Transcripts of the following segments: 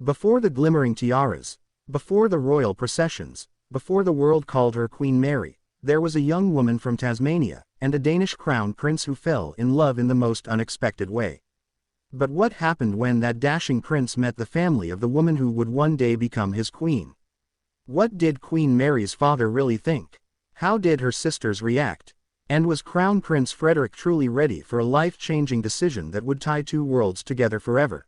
Before the glimmering tiaras, before the royal processions, before the world called her Queen Mary, there was a young woman from Tasmania, and a Danish crown prince who fell in love in the most unexpected way. But what happened when that dashing prince met the family of the woman who would one day become his queen? What did Queen Mary's father really think? How did her sisters react? And was Crown Prince Frederik truly ready for a life-changing decision that would tie two worlds together forever?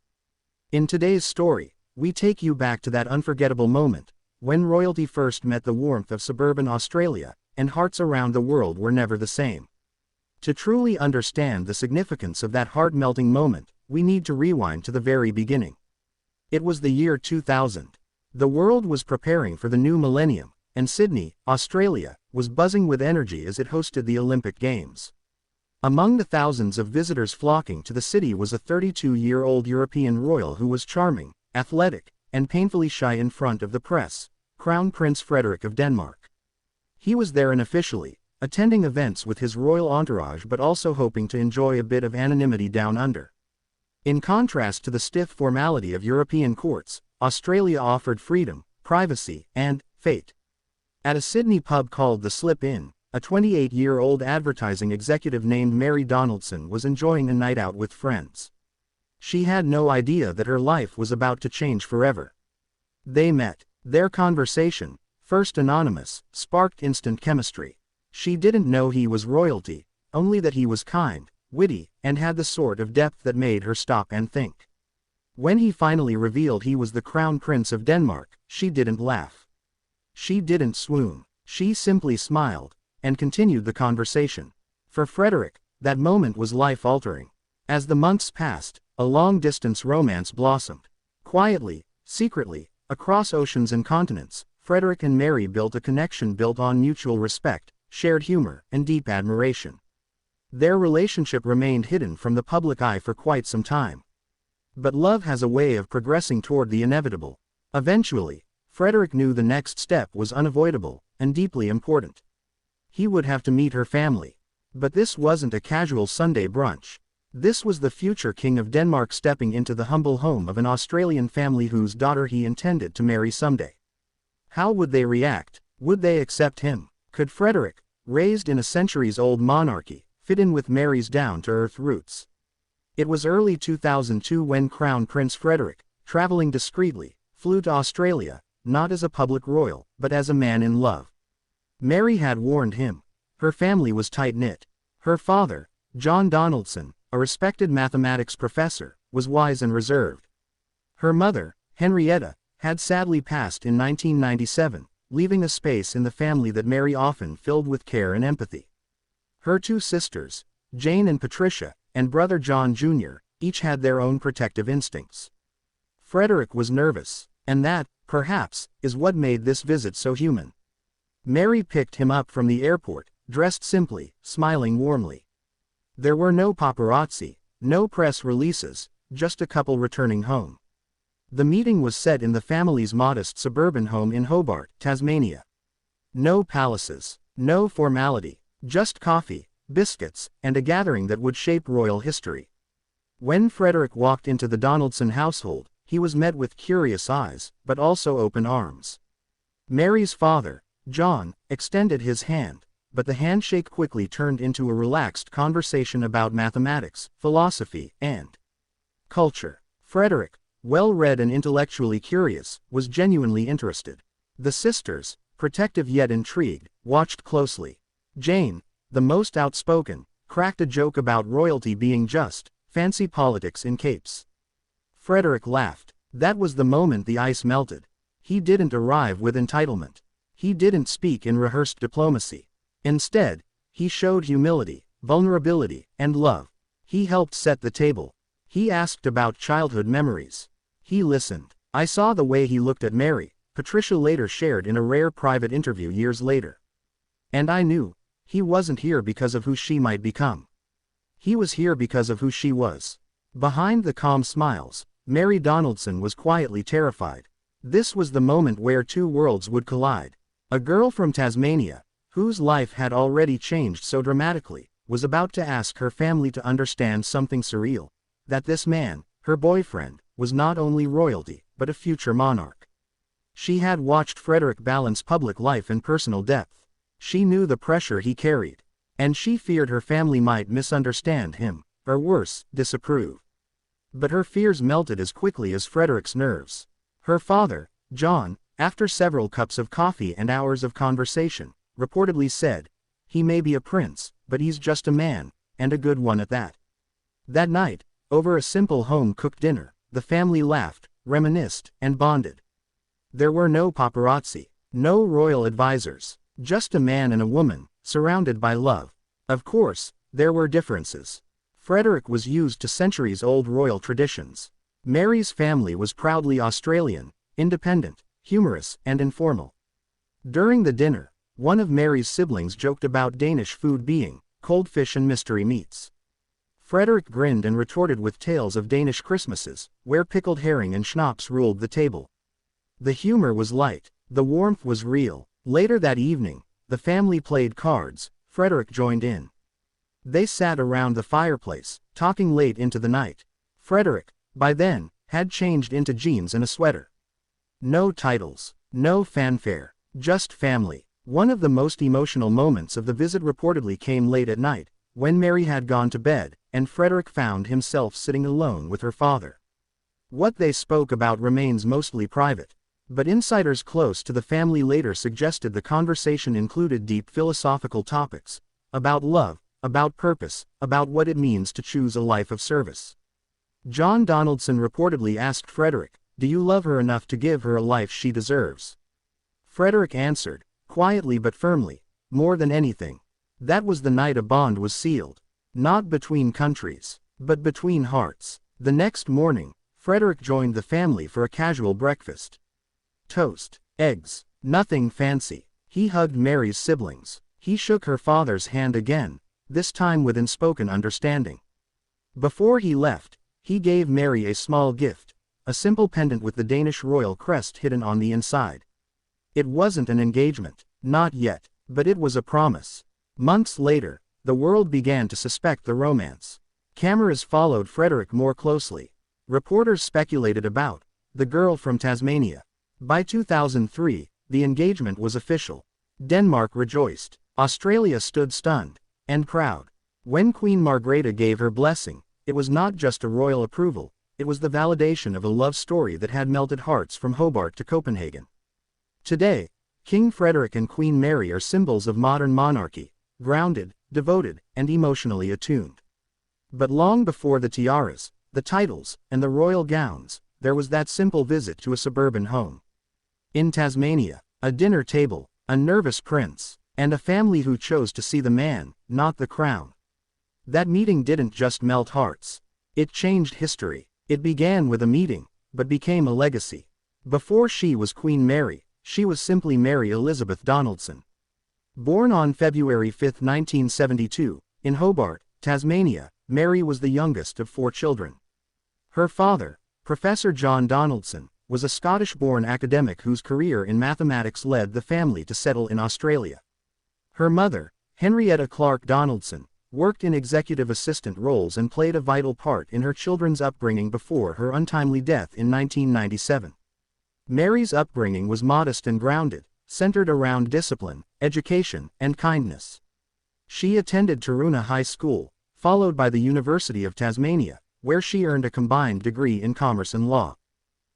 In today's story, we take you back to that unforgettable moment, when royalty first met the warmth of suburban Australia, and hearts around the world were never the same. To truly understand the significance of that heart-melting moment, we need to rewind to the very beginning. It was the year 2000. The world was preparing for the new millennium, and Sydney, Australia, was buzzing with energy as it hosted the Olympic Games. Among the thousands of visitors flocking to the city was a 32-year-old European royal who was charming, athletic, and painfully shy in front of the press, Crown Prince Frederik of Denmark. He was there unofficially, attending events with his royal entourage but also hoping to enjoy a bit of anonymity down under. In contrast to the stiff formality of European courts, Australia offered freedom, privacy, and fate. At a Sydney pub called the Slip Inn, a 28-year-old advertising executive named Mary Donaldson was enjoying a night out with friends. She had no idea that her life was about to change forever. They met. Their conversation, first anonymous, sparked instant chemistry. She didn't know he was royalty, only that he was kind, witty, and had the sort of depth that made her stop and think. When he finally revealed he was the Crown Prince of Denmark, she didn't laugh. She didn't swoon. She simply smiled, and continued the conversation. For Frederik, that moment was life-altering. As the months passed, a long-distance romance blossomed. Quietly, secretly, across oceans and continents, Frederik and Mary built a connection built on mutual respect, shared humor, and deep admiration. Their relationship remained hidden from the public eye for quite some time. But love has a way of progressing toward the inevitable. Eventually, Frederik knew the next step was unavoidable, and deeply important. He would have to meet her family. But this wasn't a casual Sunday brunch. This was the future King of Denmark stepping into the humble home of an Australian family whose daughter he intended to marry someday. How would they react? Would they accept him? Could Frederik, raised in a centuries-old monarchy, fit in with Mary's down-to-earth roots? It was early 2002 when Crown Prince Frederik, traveling discreetly, flew to Australia, not as a public royal, but as a man in love. Mary had warned him. Her family was tight-knit. Her father, John Donaldson, a respected mathematics professor, was wise and reserved. Her mother, Henrietta, had sadly passed in 1997, leaving a space in the family that Mary often filled with care and empathy. Her two sisters, Jane and Patricia, and brother John Jr., each had their own protective instincts. Frederik was nervous, and that, perhaps, is what made this visit so human. Mary picked him up from the airport, dressed simply, smiling warmly. There were no paparazzi, no press releases, just a couple returning home. The meeting was set in the family's modest suburban home in Hobart, Tasmania. No palaces, no formality, just coffee, biscuits, and a gathering that would shape royal history. When Frederik walked into the Donaldson household, he was met with curious eyes, but also open arms. Mary's father, John, extended his hand, but the handshake quickly turned into a relaxed conversation about mathematics, philosophy, and culture. Frederik, well-read and intellectually curious, was genuinely interested. The sisters, protective yet intrigued, watched closely. Jane, the most outspoken, cracked a joke about royalty being just fancy politics in capes. Frederik laughed. That was the moment the ice melted. He didn't arrive with entitlement. He didn't speak in rehearsed diplomacy. Instead, he showed humility, vulnerability, and love. He helped set the table. He asked about childhood memories. He listened. I saw the way he looked at Mary, Patricia later shared in a rare private interview years later. And I knew. He wasn't here because of who she might become. He was here because of who she was. Behind the calm smiles, Mary Donaldson was quietly terrified. This was the moment where two worlds would collide. A girl from Tasmania, whose life had already changed so dramatically, was about to ask her family to understand something surreal. That this man, her boyfriend, was not only royalty, but a future monarch. She had watched Frederik balance public life and personal depth. She knew the pressure he carried, and she feared her family might misunderstand him, or worse, disapprove. But her fears melted as quickly as Frederik's nerves. Her father, John, after several cups of coffee and hours of conversation, reportedly said, "He may be a prince, but he's just a man, and a good one at that." That night, over a simple home-cooked dinner, the family laughed, reminisced, and bonded. There were no paparazzi, no royal advisors, just a man and a woman, surrounded by love. Of course, there were differences. Frederik was used to centuries-old royal traditions. Mary's family was proudly Australian, independent, humorous, and informal. During the dinner, one of Mary's siblings joked about Danish food being cold fish and mystery meats. Frederik grinned and retorted with tales of Danish Christmases, where pickled herring and schnapps ruled the table. The humor was light, the warmth was real. Later that evening, the family played cards. Frederik joined in. They sat around the fireplace, talking late into the night. Frederik, by then, had changed into jeans and a sweater. No titles, no fanfare, just family. One of the most emotional moments of the visit reportedly came late at night, when Mary had gone to bed, and Frederik found himself sitting alone with her father. What they spoke about remains mostly private, but insiders close to the family later suggested the conversation included deep philosophical topics, about love, about purpose, about what it means to choose a life of service. John Donaldson reportedly asked Frederik, "Do you love her enough to give her a life she deserves?" Frederik answered, quietly but firmly, "More than anything." That was the night a bond was sealed. Not between countries, but between hearts. The next morning, Frederik joined the family for a casual breakfast. Toast, eggs, nothing fancy. He hugged Mary's siblings. He shook her father's hand again, this time with unspoken understanding. Before he left, he gave Mary a small gift, a simple pendant with the Danish royal crest hidden on the inside. It wasn't an engagement, not yet, but it was a promise. Months later, the world began to suspect the romance. Cameras followed Frederik more closely. Reporters speculated about the girl from Tasmania. By 2003, the engagement was official. Denmark rejoiced. Australia stood stunned and proud. When Queen Margrethe gave her blessing, it was not just a royal approval, it was the validation of a love story that had melted hearts from Hobart to Copenhagen. Today, King Frederik and Queen Mary are symbols of modern monarchy, grounded, devoted, and emotionally attuned. But long before the tiaras, the titles, and the royal gowns, there was that simple visit to a suburban home. In Tasmania, a dinner table, a nervous prince, and a family who chose to see the man, not the crown. That meeting didn't just melt hearts. It changed history. It began with a meeting, but became a legacy. Before she was Queen Mary, she was simply Mary Elizabeth Donaldson. Born on February 5, 1972, in Hobart, Tasmania, Mary was the youngest of 4 children. Her father, Professor John Donaldson, was a Scottish-born academic whose career in mathematics led the family to settle in Australia. Her mother, Henrietta Clark Donaldson, worked in executive assistant roles and played a vital part in her children's upbringing before her untimely death in 1997. Mary's upbringing was modest and grounded, centered around discipline, education, and kindness. She attended Taroona High School, followed by the University of Tasmania, where she earned a combined degree in commerce and law.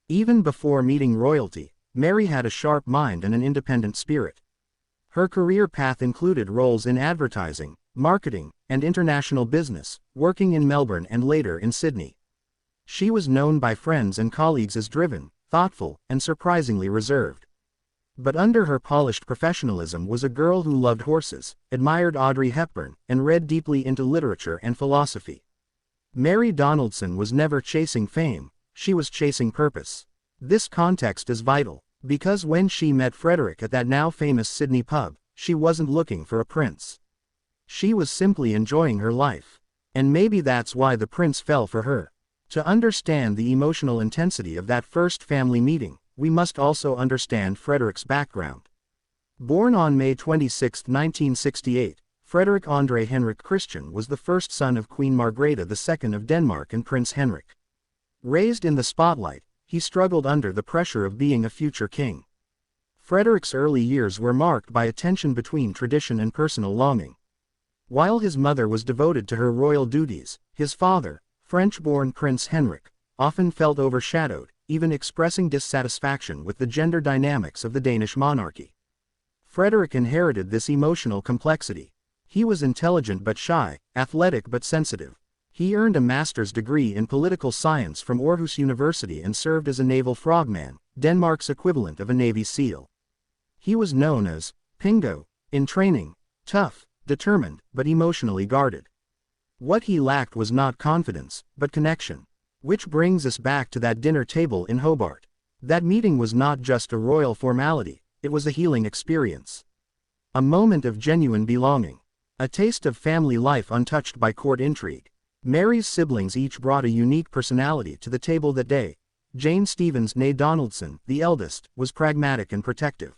Even before meeting royalty, Mary had a sharp mind and an independent spirit. Her career path included roles in advertising, marketing, and international business, working in Melbourne and later in Sydney. She was known by friends and colleagues as driven, thoughtful, and surprisingly reserved. But under her polished professionalism was a girl who loved horses, admired Audrey Hepburn, and read deeply into literature and philosophy. Mary Donaldson was never chasing fame, she was chasing purpose. This context is vital, because when she met Frederik at that now famous Sydney pub, she wasn't looking for a prince. She was simply enjoying her life. And maybe that's why the prince fell for her. To understand the emotional intensity of that first family meeting, we must also understand Frederik's background. Born on May 26, 1968, Frederik André Henrik Christian was the first son of Queen Margrethe II of Denmark and Prince Henrik. Raised in the spotlight, he struggled under the pressure of being a future king. Frederik's early years were marked by a tension between tradition and personal longing. While his mother was devoted to her royal duties, his father, French-born Prince Henrik, often felt overshadowed, even expressing dissatisfaction with the gender dynamics of the Danish monarchy. Frederik inherited this emotional complexity. He was intelligent but shy, athletic but sensitive. He earned a master's degree in political science from Aarhus University and served as a naval frogman, Denmark's equivalent of a Navy SEAL. He was known as Pingo in training, tough, determined, but emotionally guarded. What he lacked was not confidence, but connection. Which brings us back to that dinner table in Hobart. That meeting was not just a royal formality, it was a healing experience. A moment of genuine belonging. A taste of family life untouched by court intrigue. Mary's siblings each brought a unique personality to the table that day. Jane Stevens née Donaldson, the eldest, was pragmatic and protective.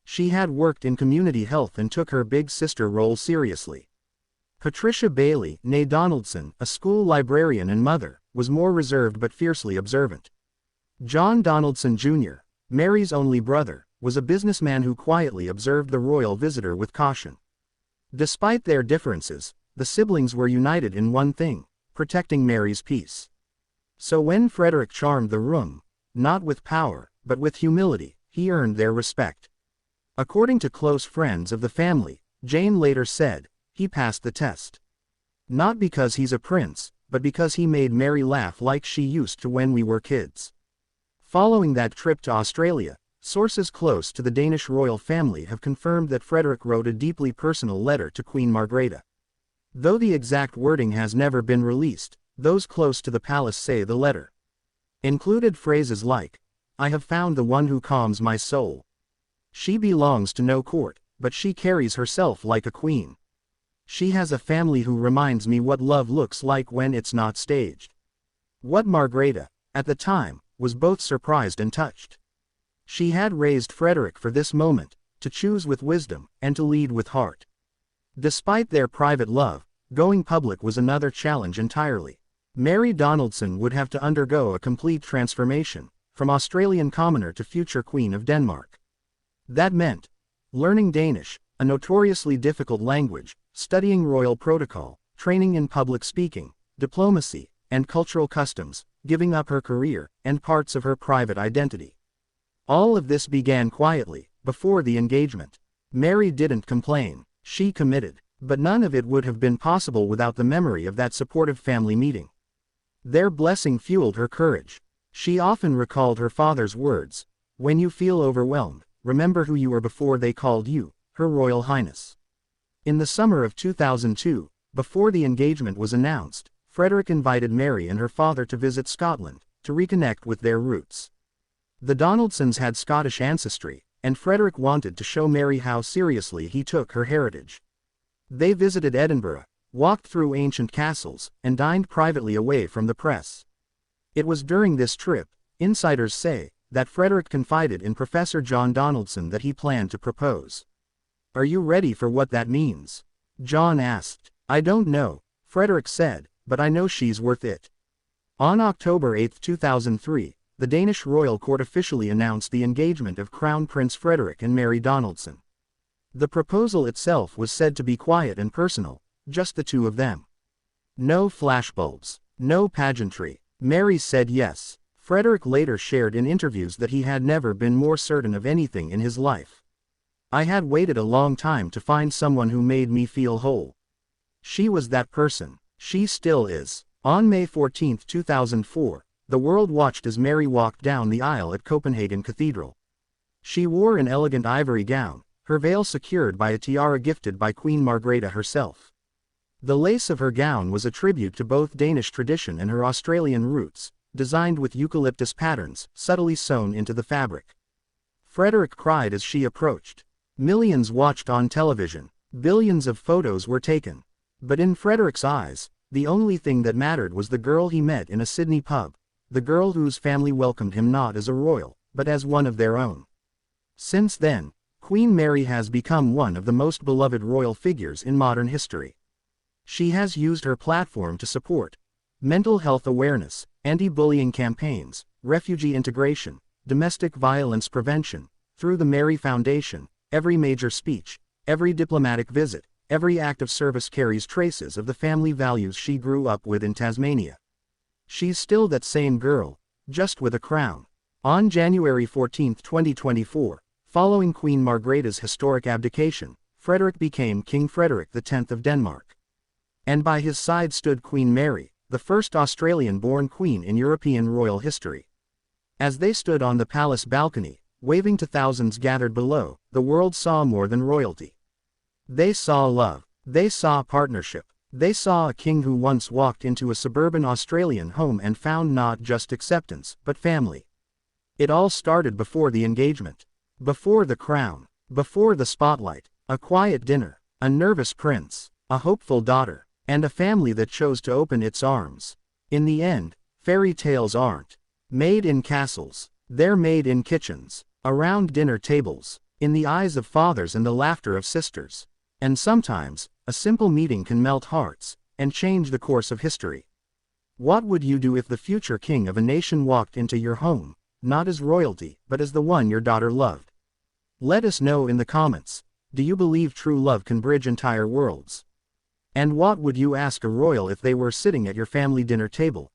She had worked in community health and took her big sister role seriously. Patricia Bailey, née Donaldson, a school librarian and mother, was more reserved but fiercely observant. John Donaldson Jr., Mary's only brother, was a businessman who quietly observed the royal visitor with caution. Despite their differences, the siblings were united in one thing: protecting Mary's peace. So when Frederik charmed the room, not with power, but with humility, he earned their respect. According to close friends of the family, Jane later said, "He passed the test. Not because he's a prince, but because he made Mary laugh like she used to when we were kids." Following that trip to Australia, sources close to the Danish royal family have confirmed that Frederik wrote a deeply personal letter to Queen Margrethe. Though the exact wording has never been released, those close to the palace say the letter included phrases like, "I have found the one who calms my soul. She belongs to no court, but she carries herself like a queen. She has a family who reminds me what love looks like when it's not staged." What Margrethe, at the time, was both surprised and touched. She had raised Frederik for this moment, to choose with wisdom, and to lead with heart. Despite their private love, going public was another challenge entirely. Mary Donaldson would have to undergo a complete transformation, from Australian commoner to future Queen of Denmark. That meant learning Danish, a notoriously difficult language, studying royal protocol, training in public speaking, diplomacy, and cultural customs, giving up her career, and parts of her private identity. All of this began quietly, before the engagement. Mary didn't complain, she committed, but none of it would have been possible without the memory of that supportive family meeting. Their blessing fueled her courage. She often recalled her father's words, "When you feel overwhelmed, remember who you were before they called you, Her Royal Highness." In the summer of 2002, before the engagement was announced, Frederik invited Mary and her father to visit Scotland, to reconnect with their roots. The Donaldsons had Scottish ancestry, and Frederik wanted to show Mary how seriously he took her heritage. They visited Edinburgh, walked through ancient castles, and dined privately away from the press. It was during this trip, insiders say, that Frederik confided in Professor John Donaldson that he planned to propose. "Are you ready for what that means?" John asked. "I don't know," Frederik said, "but I know she's worth it." On October 8, 2003, the Danish royal court officially announced the engagement of Crown Prince Frederik and Mary Donaldson. The proposal itself was said to be quiet and personal, just the two of them. No flashbulbs, no pageantry. Mary said yes. Frederik later shared in interviews that he had never been more certain of anything in his life. "I had waited a long time to find someone who made me feel whole. She was that person. She still is." On May 14, 2004, the world watched as Mary walked down the aisle at Copenhagen Cathedral. She wore an elegant ivory gown, her veil secured by a tiara gifted by Queen Margrethe herself. The lace of her gown was a tribute to both Danish tradition and her Australian roots, designed with eucalyptus patterns, subtly sewn into the fabric. Frederik cried as she approached. Millions watched on television, billions of photos were taken. But in Frederik's eyes, the only thing that mattered was the girl he met in a Sydney pub, the girl whose family welcomed him not as a royal, but as one of their own. Since then, Queen Mary has become one of the most beloved royal figures in modern history. She has used her platform to support mental health awareness, anti-bullying campaigns, refugee integration, domestic violence prevention. Through the Mary Foundation, every major speech, every diplomatic visit, every act of service carries traces of the family values she grew up with in Tasmania. She's still that same girl, just with a crown. On January 14, 2024, following Queen Margrethe's historic abdication, Frederik became King Frederik X of Denmark. And by his side stood Queen Mary, the first Australian-born queen in European royal history. As they stood on the palace balcony, waving to thousands gathered below, the world saw more than royalty. They saw love. They saw partnership. They saw a king who once walked into a suburban Australian home and found not just acceptance, but family. It all started before the engagement. Before the crown. Before the spotlight. A quiet dinner. A nervous prince. A hopeful daughter. And a family that chose to open its arms. In the end, fairy tales aren't made in castles. They're made in kitchens. Around dinner tables. In the eyes of fathers and the laughter of sisters. And sometimes, a simple meeting can melt hearts, and change the course of history. What would you do if the future king of a nation walked into your home, not as royalty, but as the one your daughter loved? Let us know in the comments. Do you believe true love can bridge entire worlds? And what would you ask a royal if they were sitting at your family dinner table?